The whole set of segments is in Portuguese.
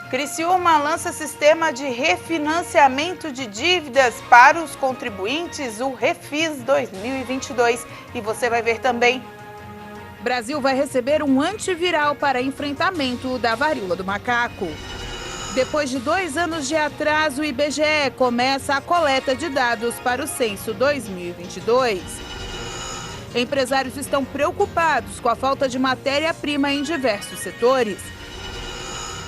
Criciúma lança sistema de refinanciamento de dívidas para os contribuintes, o Refis 2022. E você vai ver também. Brasil vai receber um antiviral para enfrentamento da varíola do macaco. Depois de 2 anos de atraso, o IBGE começa a coleta de dados para o censo 2022. Empresários estão preocupados com a falta de matéria-prima em diversos setores.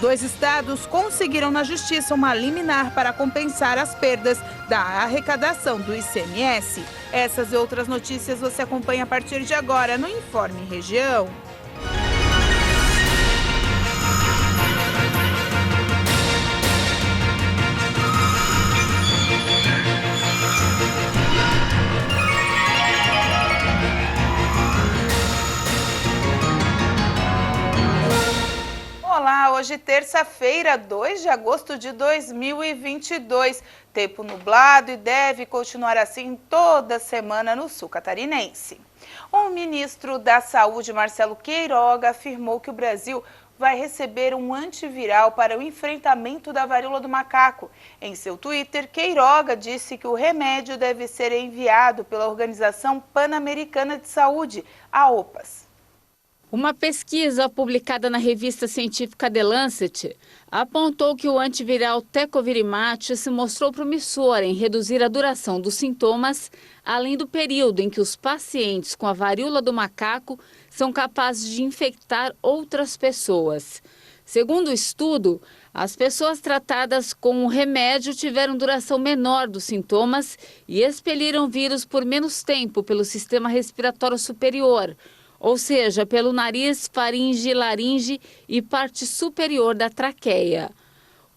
2 estados conseguiram na justiça uma liminar para compensar as perdas da arrecadação do ICMS. Essas e outras notícias você acompanha a partir de agora no Informe Região. Olá, hoje terça-feira, 2 de agosto de 2022. Tempo nublado e deve continuar assim toda semana no sul catarinense. O ministro da Saúde, Marcelo Queiroga, afirmou que o Brasil vai receber um antiviral para o enfrentamento da varíola do macaco. Em seu Twitter, Queiroga disse que o remédio deve ser enviado pela Organização Pan-Americana de Saúde, a OPAS. Uma pesquisa publicada na revista científica The Lancet apontou que o antiviral Tecovirimat se mostrou promissor em reduzir a duração dos sintomas, além do período em que os pacientes com a varíola do macaco são capazes de infectar outras pessoas. Segundo o estudo, as pessoas tratadas com o remédio tiveram duração menor dos sintomas e expeliram vírus por menos tempo pelo sistema respiratório superior, ou seja, pelo nariz, faringe, laringe e parte superior da traqueia.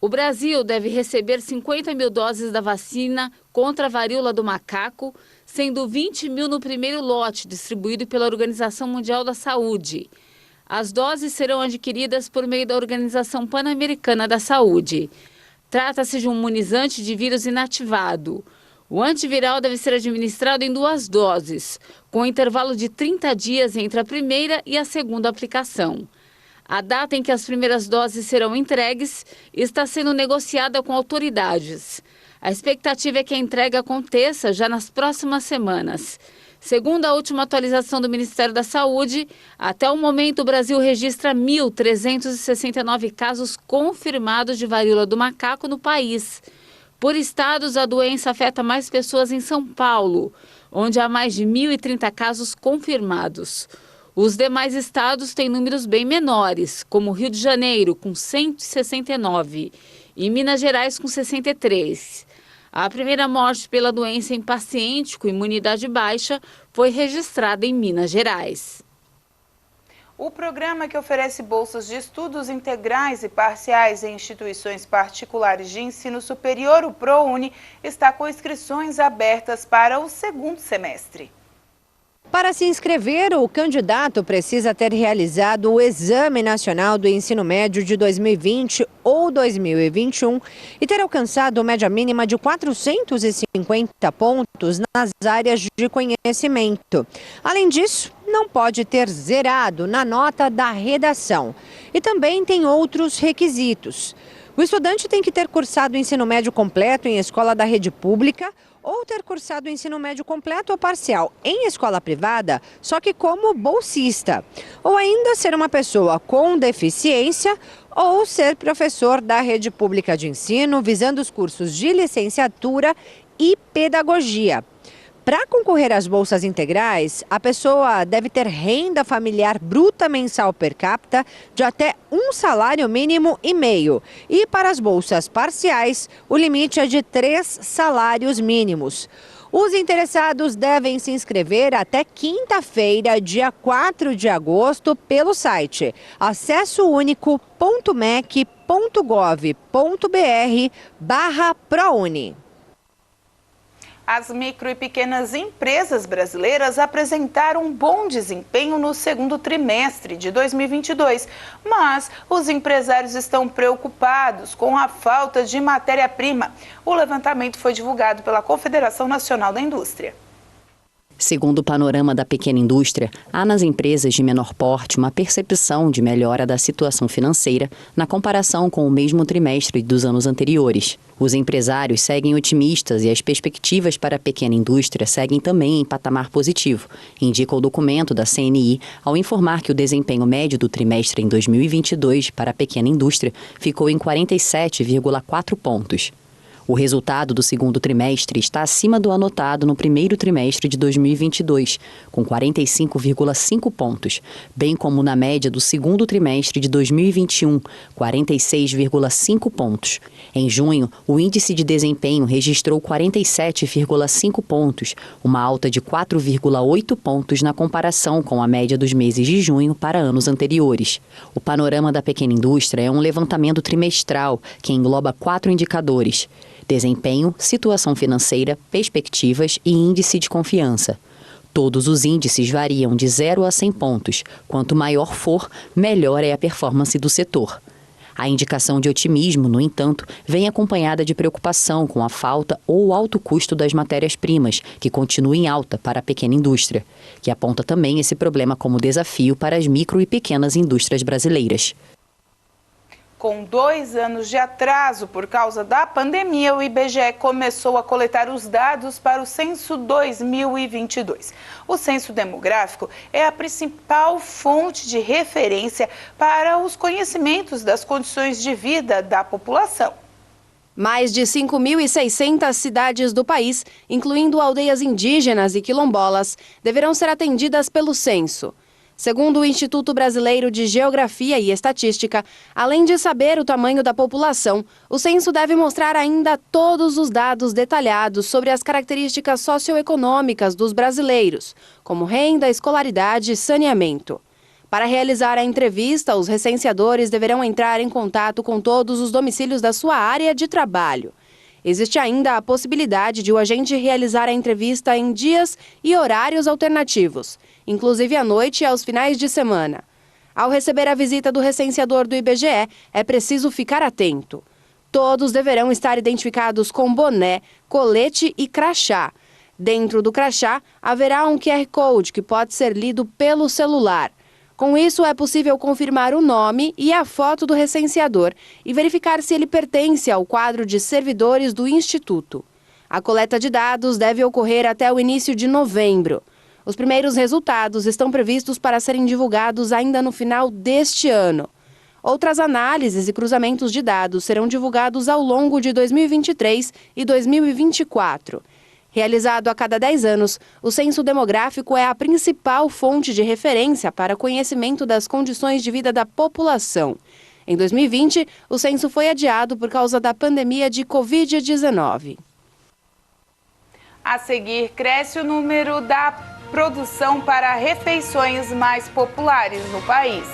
O Brasil deve receber 50 mil doses da vacina contra a varíola do macaco, sendo 20 mil no primeiro lote, distribuído pela Organização Mundial da Saúde. As doses serão adquiridas por meio da Organização Pan-Americana da Saúde. Trata-se de um imunizante de vírus inativado. O antiviral deve ser administrado em 2 doses, com intervalo de 30 dias entre a primeira e a segunda aplicação. A data em que as primeiras doses serão entregues está sendo negociada com autoridades. A expectativa é que a entrega aconteça já nas próximas semanas. Segundo a última atualização do Ministério da Saúde, até o momento o Brasil registra 1.369 casos confirmados de varíola do macaco no país. Por estados, a doença afeta mais pessoas em São Paulo, onde há mais de 1.030 casos confirmados. Os demais estados têm números bem menores, como Rio de Janeiro, com 169, e Minas Gerais, com 63. A primeira morte pela doença em paciente com imunidade baixa foi registrada em Minas Gerais. O programa, que oferece bolsas de estudos integrais e parciais em instituições particulares de ensino superior, o ProUni, está com inscrições abertas para o 2º semestre. Para se inscrever, o candidato precisa ter realizado o Exame Nacional do Ensino Médio de 2020 ou 2021 e ter alcançado média mínima de 450 pontos nas áreas de conhecimento. Além disso, não pode ter zerado na nota da redação. E também tem outros requisitos. O estudante tem que ter cursado o ensino médio completo em escola da rede pública ou ter cursado o ensino médio completo ou parcial em escola privada, só que como bolsista. Ou ainda ser uma pessoa com deficiência ou ser professor da rede pública de ensino, visando os cursos de licenciatura e pedagogia. Para concorrer às bolsas integrais, a pessoa deve ter renda familiar bruta mensal per capita de até 1 salário mínimo e meio. E para as bolsas parciais, o limite é de 3 salários mínimos. Os interessados devem se inscrever até quinta-feira, dia 4 de agosto, pelo site acessounico.mec.gov.br/ProUni. As micro e pequenas empresas brasileiras apresentaram um bom desempenho no 2º trimestre de 2022, mas os empresários estão preocupados com a falta de matéria-prima. O levantamento foi divulgado pela Confederação Nacional da Indústria. Segundo o panorama da pequena indústria, há nas empresas de menor porte uma percepção de melhora da situação financeira na comparação com o mesmo trimestre dos anos anteriores. Os empresários seguem otimistas e as perspectivas para a pequena indústria seguem também em patamar positivo, indica o documento da CNI ao informar que o desempenho médio do trimestre em 2022 para a pequena indústria ficou em 47,4 pontos. O resultado do segundo trimestre está acima do anotado no primeiro trimestre de 2022, com 45,5 pontos, bem como na média do segundo trimestre de 2021, 46,5 pontos. Em junho, o índice de desempenho registrou 47,5 pontos, uma alta de 4,8 pontos na comparação com a média dos meses de junho para anos anteriores. O panorama da pequena indústria é um levantamento trimestral que engloba 4 indicadores: desempenho, situação financeira, perspectivas e índice de confiança. Todos os índices variam de 0 a 100 pontos. Quanto maior for, melhor é a performance do setor. A indicação de otimismo, no entanto, vem acompanhada de preocupação com a falta ou alto custo das matérias-primas, que continua em alta para a pequena indústria, que aponta também esse problema como desafio para as micro e pequenas indústrias brasileiras. Com 2 anos de atraso por causa da pandemia, o IBGE começou a coletar os dados para o Censo 2022. O censo demográfico é a principal fonte de referência para os conhecimentos das condições de vida da população. Mais de 5.600 cidades do país, incluindo aldeias indígenas e quilombolas, deverão ser atendidas pelo censo. Segundo o Instituto Brasileiro de Geografia e Estatística, além de saber o tamanho da população, o censo deve mostrar ainda todos os dados detalhados sobre as características socioeconômicas dos brasileiros, como renda, escolaridade e saneamento. Para realizar a entrevista, os recenseadores deverão entrar em contato com todos os domicílios da sua área de trabalho. Existe ainda a possibilidade de o agente realizar a entrevista em dias e horários alternativos, inclusive à noite e aos finais de semana. Ao receber a visita do recenseador do IBGE, é preciso ficar atento. Todos deverão estar identificados com boné, colete e crachá. Dentro do crachá, haverá um QR Code que pode ser lido pelo celular. Com isso, é possível confirmar o nome e a foto do recenseador e verificar se ele pertence ao quadro de servidores do Instituto. A coleta de dados deve ocorrer até o início de novembro. Os primeiros resultados estão previstos para serem divulgados ainda no final deste ano. Outras análises e cruzamentos de dados serão divulgados ao longo de 2023 e 2024. Realizado a cada 10 anos, o censo demográfico é a principal fonte de referência para conhecimento das condições de vida da população. Em 2020, o censo foi adiado por causa da pandemia de Covid-19. A seguir, cresce o número da produção para refeições mais populares no país.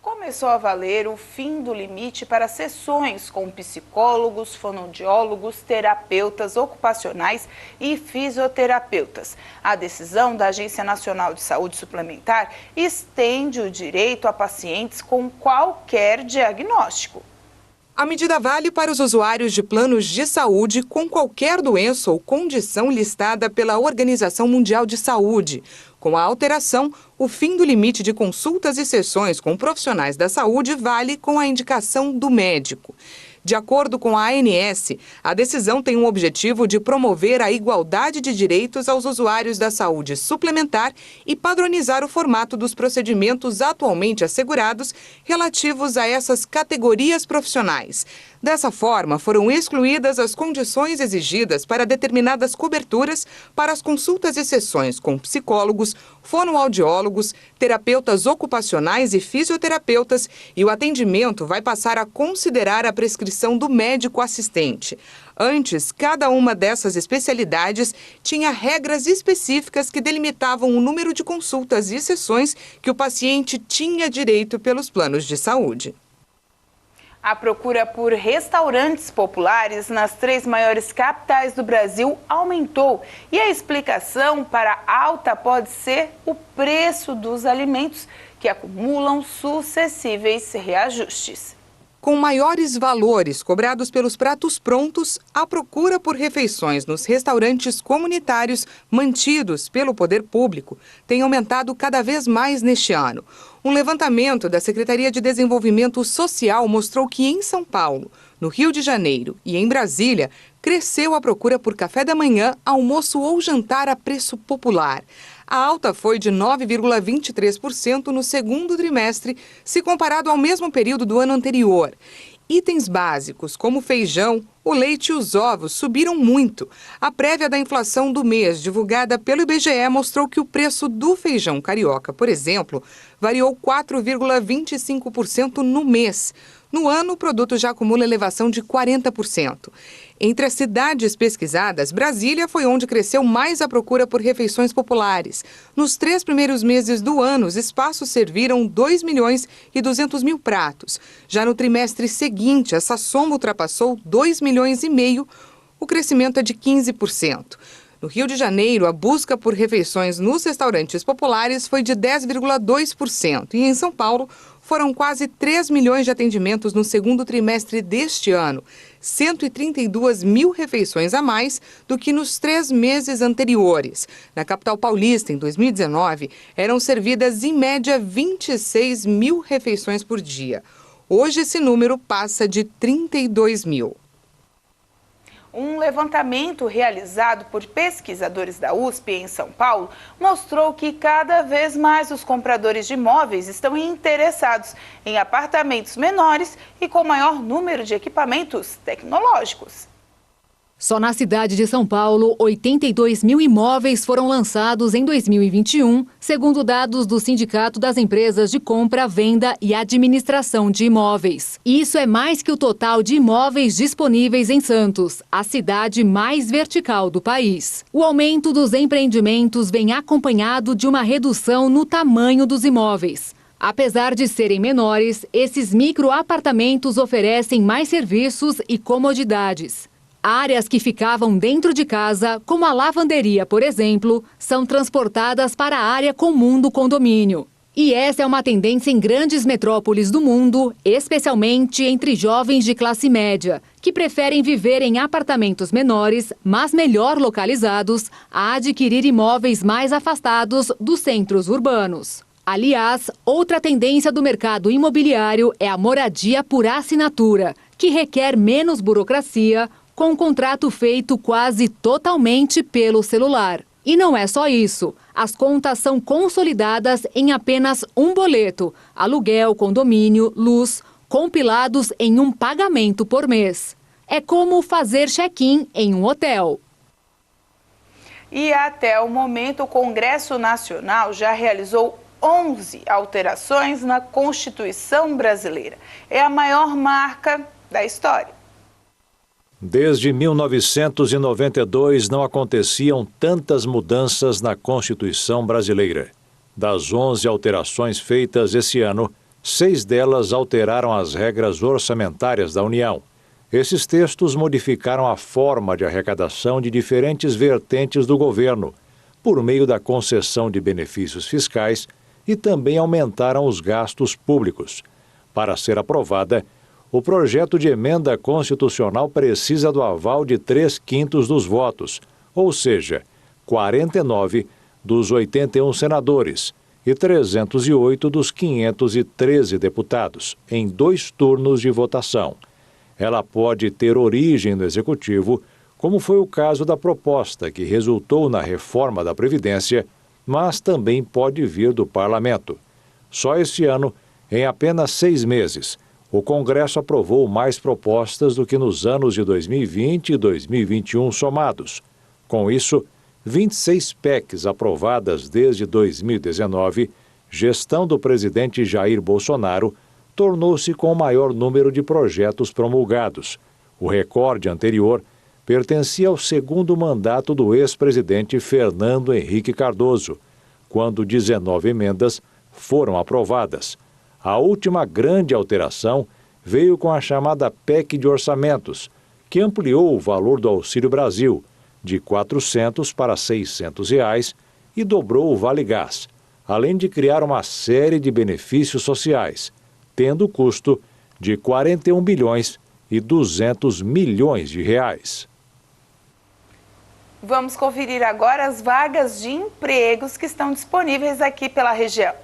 Começou a valer o fim do limite para sessões com psicólogos, fonoaudiólogos, terapeutas ocupacionais e fisioterapeutas. A decisão da Agência Nacional de Saúde Suplementar estende o direito a pacientes com qualquer diagnóstico. A medida vale para os usuários de planos de saúde com qualquer doença ou condição listada pela Organização Mundial de Saúde. Com a alteração, o fim do limite de consultas e sessões com profissionais da saúde vale com a indicação do médico. De acordo com a ANS, a decisão tem o objetivo de promover a igualdade de direitos aos usuários da saúde suplementar e padronizar o formato dos procedimentos atualmente assegurados relativos a essas categorias profissionais. Dessa forma, foram excluídas as condições exigidas para determinadas coberturas para as consultas e sessões com psicólogos, fonoaudiólogos, terapeutas ocupacionais e fisioterapeutas, e o atendimento vai passar a considerar a prescrição do médico assistente. Antes, cada uma dessas especialidades tinha regras específicas que delimitavam o número de consultas e sessões que o paciente tinha direito pelos planos de saúde. A procura por restaurantes populares nas 3 maiores capitais do Brasil aumentou. E a explicação para a alta pode ser o preço dos alimentos, que acumulam sucessíveis reajustes. Com maiores valores cobrados pelos pratos prontos, a procura por refeições nos restaurantes comunitários mantidos pelo poder público tem aumentado cada vez mais neste ano. Um levantamento da Secretaria de Desenvolvimento Social mostrou que em São Paulo, no Rio de Janeiro e em Brasília, cresceu a procura por café da manhã, almoço ou jantar a preço popular. A alta foi de 9,23% no segundo trimestre, se comparado ao mesmo período do ano anterior. Itens básicos, como o feijão, o leite e os ovos, subiram muito. A prévia da inflação do mês, divulgada pelo IBGE, mostrou que o preço do feijão carioca, por exemplo, variou 4,25% no mês. No ano, o produto já acumula elevação de 40%. Entre as cidades pesquisadas, Brasília foi onde cresceu mais a procura por refeições populares. Nos 3 primeiros meses do ano, os espaços serviram 2.200.000 pratos. Já no trimestre seguinte, essa soma ultrapassou 2,5 milhões. O crescimento é de 15%. No Rio de Janeiro, a busca por refeições nos restaurantes populares foi de 10,2%. E em São Paulo, foram quase 3 milhões de atendimentos no segundo trimestre deste ano, 132 mil refeições a mais do que nos 3 meses anteriores. Na capital paulista, em 2019, eram servidas em média 26 mil refeições por dia. Hoje esse número passa de 32 mil. Um levantamento realizado por pesquisadores da USP em São Paulo mostrou que cada vez mais os compradores de imóveis estão interessados em apartamentos menores e com maior número de equipamentos tecnológicos. Só na cidade de São Paulo, 82 mil imóveis foram lançados em 2021, segundo dados do Sindicato das Empresas de Compra, Venda e Administração de Imóveis. Isso é mais que o total de imóveis disponíveis em Santos, a cidade mais vertical do país. O aumento dos empreendimentos vem acompanhado de uma redução no tamanho dos imóveis. Apesar de serem menores, esses microapartamentos oferecem mais serviços e comodidades. Áreas que ficavam dentro de casa, como a lavanderia, por exemplo, são transportadas para a área comum do condomínio. E essa é uma tendência em grandes metrópoles do mundo, especialmente entre jovens de classe média, que preferem viver em apartamentos menores, mas melhor localizados, a adquirir imóveis mais afastados dos centros urbanos. Aliás, outra tendência do mercado imobiliário é a moradia por assinatura, que requer menos burocracia, com um contrato feito quase totalmente pelo celular. E não é só isso. As contas são consolidadas em apenas um boleto: aluguel, condomínio, luz, compilados em um pagamento por mês. É como fazer check-in em um hotel. E até o momento, o Congresso Nacional já realizou 11 alterações na Constituição brasileira. É a maior marca da história. Desde 1992 não aconteciam tantas mudanças na Constituição brasileira. Das 11 alterações feitas esse ano, 6 delas alteraram as regras orçamentárias da União. Esses textos modificaram a forma de arrecadação de diferentes vertentes do governo, por meio da concessão de benefícios fiscais, e também aumentaram os gastos públicos. Para ser aprovada, o projeto de emenda constitucional precisa do aval de 3/5 dos votos, ou seja, 49 dos 81 senadores e 308 dos 513 deputados, em 2 turnos de votação. Ela pode ter origem no Executivo, como foi o caso da proposta que resultou na reforma da Previdência, mas também pode vir do Parlamento. Só este ano, em apenas 6 meses, o Congresso aprovou mais propostas do que nos anos de 2020 e 2021 somados. Com isso, 26 PECs aprovadas desde 2019, gestão do presidente Jair Bolsonaro tornou-se com o maior número de projetos promulgados. O recorde anterior pertencia ao segundo mandato do ex-presidente Fernando Henrique Cardoso, quando 19 emendas foram aprovadas. A última grande alteração veio com a chamada PEC de orçamentos, que ampliou o valor do Auxílio Brasil de R$ 400 para R$ 600 e dobrou o Vale Gás, além de criar uma série de benefícios sociais, tendo custo de 41 bilhões e 200 milhões de reais. Vamos conferir agora as vagas de empregos que estão disponíveis aqui pela região.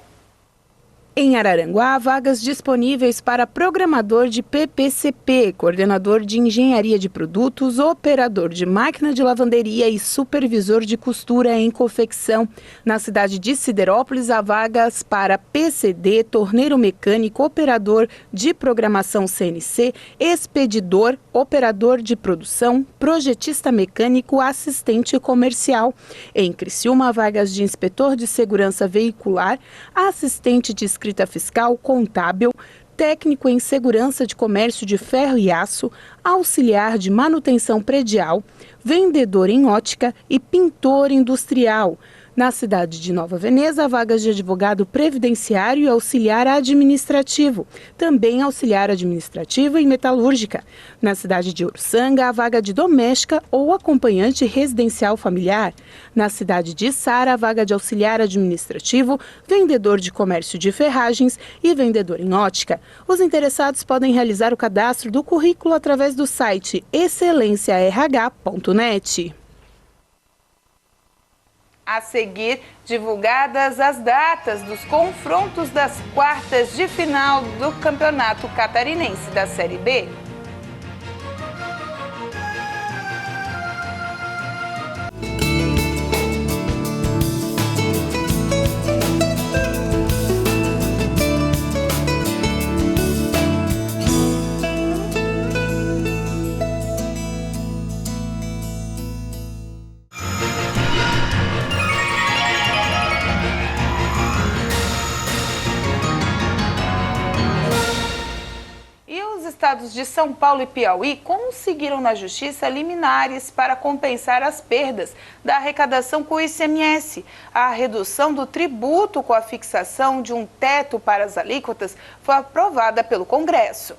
Em Araranguá, há vagas disponíveis para programador de PPCP, coordenador de engenharia de produtos, operador de máquina de lavanderia e supervisor de costura em confecção. Na cidade de Siderópolis, há vagas para PCD, torneiro mecânico, operador de programação CNC, expedidor, operador de produção, projetista mecânico, assistente comercial. Em Criciúma, há vagas de inspetor de segurança veicular, assistente de escrita fiscal, contábil, técnico em segurança de comércio de ferro e aço, auxiliar de manutenção predial, vendedor em ótica e pintor industrial. Na cidade de Nova Veneza, vagas de advogado previdenciário e auxiliar administrativo, também auxiliar administrativo e metalúrgica. Na cidade de Uruçanga, a vaga de doméstica ou acompanhante residencial familiar. Na cidade de Sara, a vaga de auxiliar administrativo, vendedor de comércio de ferragens e vendedor em ótica. Os interessados podem realizar o cadastro do currículo através do site excelênciarh.net. A seguir, divulgadas as datas dos confrontos das quartas de final do Campeonato Catarinense da Série B. Estados de São Paulo e Piauí conseguiram na Justiça liminares para compensar as perdas da arrecadação com o ICMS. A redução do tributo com a fixação de um teto para as alíquotas foi aprovada pelo Congresso.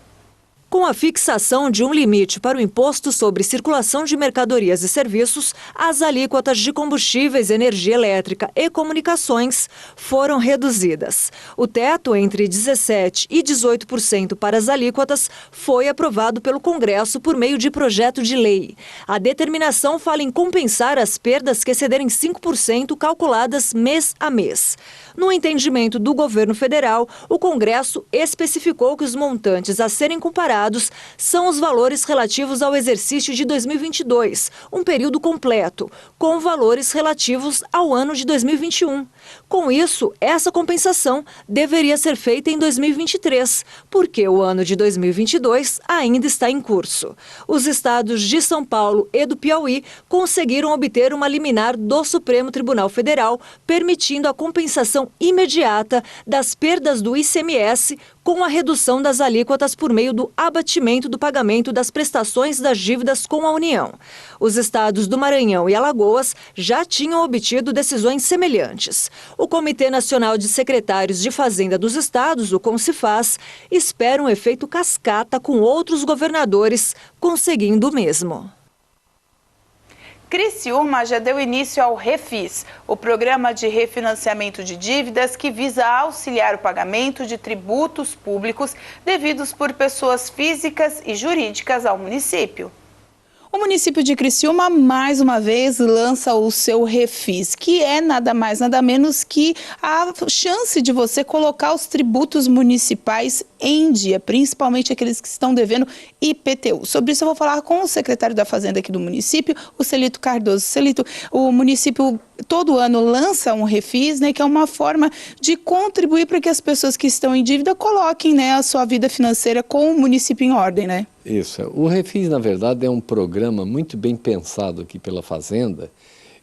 Com a fixação de um limite para o imposto sobre circulação de mercadorias e serviços, as alíquotas de combustíveis, energia elétrica e comunicações foram reduzidas. O teto entre 17% e 18% para as alíquotas foi aprovado pelo Congresso por meio de projeto de lei. A determinação fala em compensar as perdas que excederem 5% calculadas mês a mês. No entendimento do governo federal, o Congresso especificou que os montantes a serem comparados são os valores relativos ao exercício de 2022, um período completo, com valores relativos ao ano de 2021. Com isso, essa compensação deveria ser feita em 2023, porque o ano de 2022 ainda está em curso. Os estados de São Paulo e do Piauí conseguiram obter uma liminar do Supremo Tribunal Federal, permitindo a compensação imediata das perdas do ICMS com a redução das alíquotas por meio do abatimento do pagamento das prestações das dívidas com a União. Os estados do Maranhão e Alagoas já tinham obtido decisões semelhantes. O Comitê Nacional de Secretários de Fazenda dos Estados, o CONCIFAZ, espera um efeito cascata com outros governadores conseguindo o mesmo. Criciúma já deu início ao Refis, o programa de refinanciamento de dívidas que visa auxiliar o pagamento de tributos públicos devidos por pessoas físicas e jurídicas ao município. O município de Criciúma, mais uma vez, lança o seu Refis, que é nada mais, nada menos que a chance de você colocar os tributos municipais em dia, principalmente aqueles que estão devendo IPTU. Sobre isso eu vou falar com o secretário da Fazenda aqui do município, o Celito Cardoso. Celito, o município todo ano lança um Refis, né, que é uma forma de contribuir para que as pessoas que estão em dívida coloquem, né, a sua vida financeira com o município em ordem, né? Isso. O Refis, na verdade, é um programa muito bem pensado aqui pela Fazenda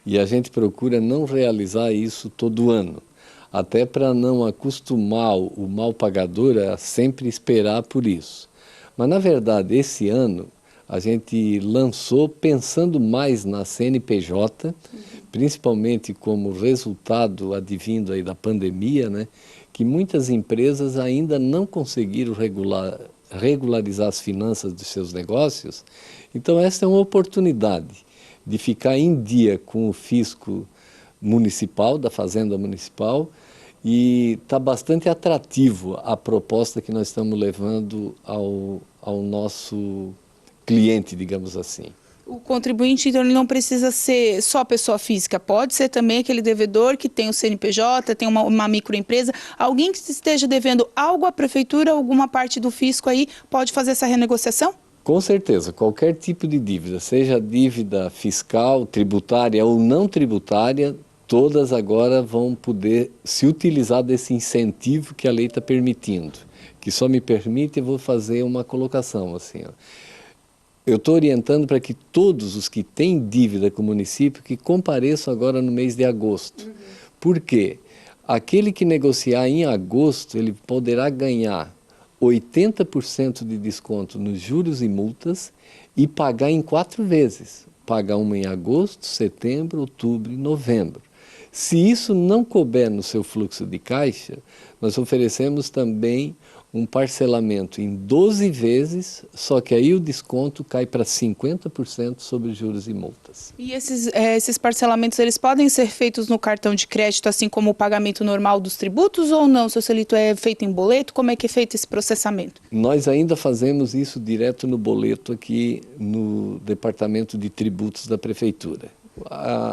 E a gente procura não realizar isso todo ano, até para não acostumar o mal pagador a sempre esperar por isso. Mas, na verdade, esse ano a gente lançou pensando mais na CNPJ, principalmente como resultado advindo aí da pandemia, né, que muitas empresas ainda não conseguiram regularizar as finanças dos seus negócios. Então, essa é uma oportunidade de ficar em dia com o fisco municipal, da Fazenda Municipal, e está bastante atrativo a proposta que nós estamos levando ao nosso cliente, digamos assim. O contribuinte, então, ele não precisa ser só pessoa física, pode ser também aquele devedor que tem o CNPJ, tem uma microempresa, alguém que esteja devendo algo à prefeitura, alguma parte do fisco aí, pode fazer essa renegociação? Com certeza, qualquer tipo de dívida, seja dívida fiscal, tributária ou não tributária, todas agora vão poder se utilizar desse incentivo que a lei está permitindo, que só me permite, eu vou fazer uma colocação assim, ó. Eu estou orientando para que todos os que têm dívida com o município que compareçam agora no mês de agosto. Por quê? Aquele que negociar em agosto, ele poderá ganhar 80% de desconto nos juros e multas e pagar em 4 vezes. Pagar uma em agosto, setembro, outubro e novembro. Se isso não couber no seu fluxo de caixa, nós oferecemos também um parcelamento em 12 vezes, só que aí o desconto cai para 50% sobre juros e multas. E esses parcelamentos, eles podem ser feitos no cartão de crédito, assim como o pagamento normal dos tributos, ou não? Seu Celito, é feito em boleto? Como é que é feito esse processamento? Nós ainda fazemos isso direto no boleto aqui no Departamento de Tributos da Prefeitura.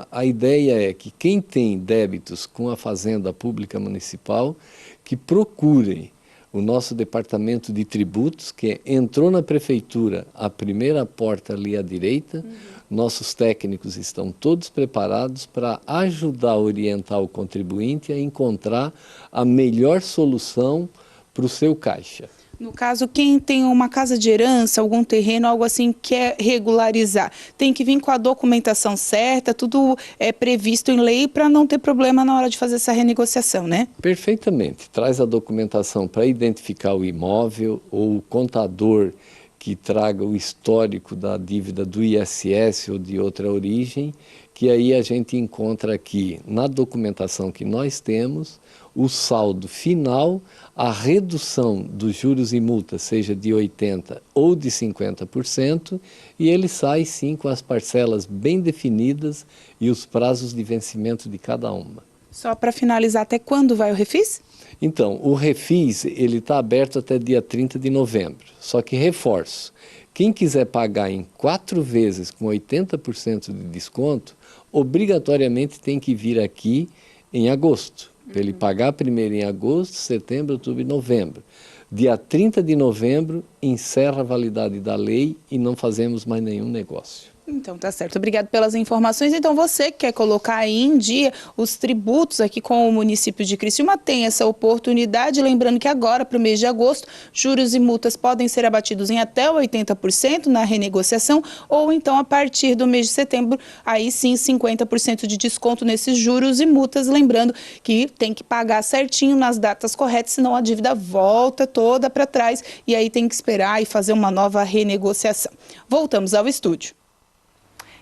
A ideia é que quem tem débitos com a Fazenda Pública Municipal, que procurem o nosso departamento de tributos, que entrou na prefeitura, a primeira porta ali à direita, nossos técnicos estão todos preparados para ajudar a orientar o contribuinte a encontrar a melhor solução para o seu caixa. No caso, quem tem uma casa de herança, algum terreno, algo assim, quer regularizar, tem que vir com a documentação certa, tudo é previsto em lei para não ter problema na hora de fazer essa renegociação, né? Perfeitamente. Traz a documentação para identificar o imóvel, ou o contador que traga o histórico da dívida do ISS ou de outra origem, que aí a gente encontra aqui na documentação que nós temos o saldo final, a redução dos juros e multas, seja de 80% ou de 50%, e ele sai sim com as parcelas bem definidas e os prazos de vencimento de cada uma. Só para finalizar, até quando vai o refis? Então, o refis ele está aberto até dia 30 de novembro, só que reforço, quem quiser pagar em 4 vezes com 80% de desconto, obrigatoriamente tem que vir aqui em agosto. Para ele pagar primeiro em agosto, setembro, outubro e novembro. Dia 30 de novembro, encerra a validade da lei e não fazemos mais nenhum negócio. Então, tá certo. Obrigado pelas informações. Então, você que quer colocar aí em dia os tributos aqui com o município de Criciúma, tem essa oportunidade. Lembrando que agora, para o mês de agosto, juros e multas podem ser abatidos em até 80% na renegociação, ou então, a partir do mês de setembro, aí sim, 50% de desconto nesses juros e multas. Lembrando que tem que pagar certinho nas datas corretas, senão a dívida volta toda para trás e aí tem que esperar e fazer uma nova renegociação. Voltamos ao estúdio.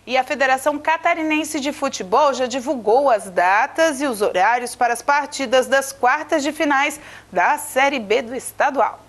E a Federação Catarinense de Futebol já divulgou as datas e os horários para as partidas das quartas de finais da Série B do estadual.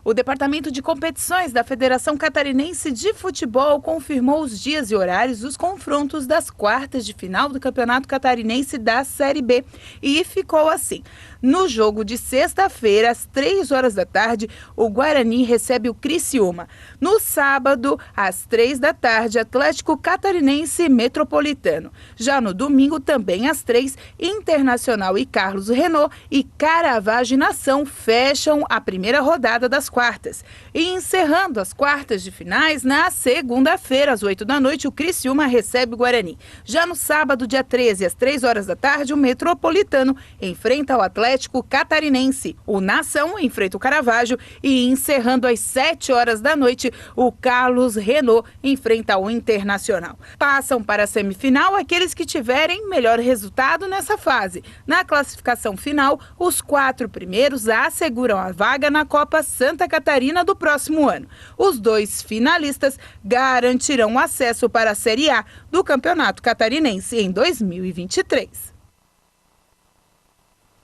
O Departamento de Competições da Federação Catarinense de Futebol confirmou os dias e horários dos confrontos das quartas de final do Campeonato Catarinense da Série B. E ficou assim. No jogo de sexta-feira, às 3 horas da tarde, o Guarani recebe o Criciúma. No sábado, às 3 da tarde, Atlético Catarinense e Metropolitano. Já no domingo, também às 3, Internacional e Carlos Renault e Caravaggio Nação fecham a primeira rodada das nas quartas. E encerrando as quartas de finais, na segunda-feira, às 8 da noite, o Criciúma recebe o Guarani. Já no sábado, dia 13, às 3 horas da tarde, o Metropolitano enfrenta o Atlético Catarinense. O Nação enfrenta o Caravaggio e, encerrando às 7 horas da noite, o Carlos Renault enfrenta o Internacional. Passam para a semifinal aqueles que tiverem melhor resultado nessa fase. Na classificação final, os 4 primeiros asseguram a vaga na Copa Santa Catarina do próximo ano. Os 2 finalistas garantirão acesso para a Série A do Campeonato Catarinense em 2023.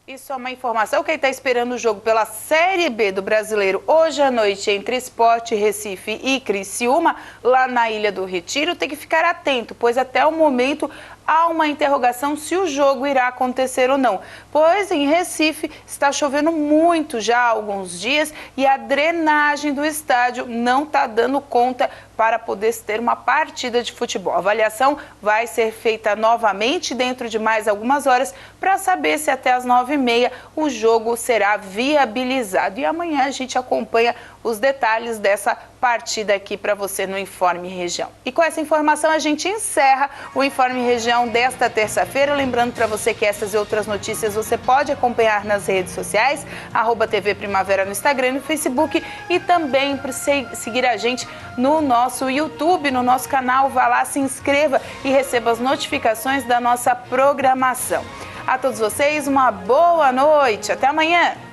E só uma informação, quem está esperando o jogo pela Série B do Brasileiro hoje à noite entre Sport Recife e Criciúma, lá na Ilha do Retiro, tem que ficar atento, pois até o momento há uma interrogação se o jogo irá acontecer ou não. Pois em Recife está chovendo muito já há alguns dias e a drenagem do estádio não está dando conta para poder ter uma partida de futebol. A avaliação vai ser feita novamente dentro de mais algumas horas para saber se até as 9h30 o jogo será viabilizado. E amanhã a gente acompanha os detalhes dessa partida aqui para você no Informe Região. E com essa informação a gente encerra o Informe Região desta terça-feira. Lembrando para você que essas e outras notícias você pode acompanhar nas redes sociais, @TV Primavera no Instagram e no Facebook, e também para seguir a gente no nosso YouTube, no nosso canal. Vá lá, se inscreva e receba as notificações da nossa programação. A todos vocês, uma boa noite. Até amanhã!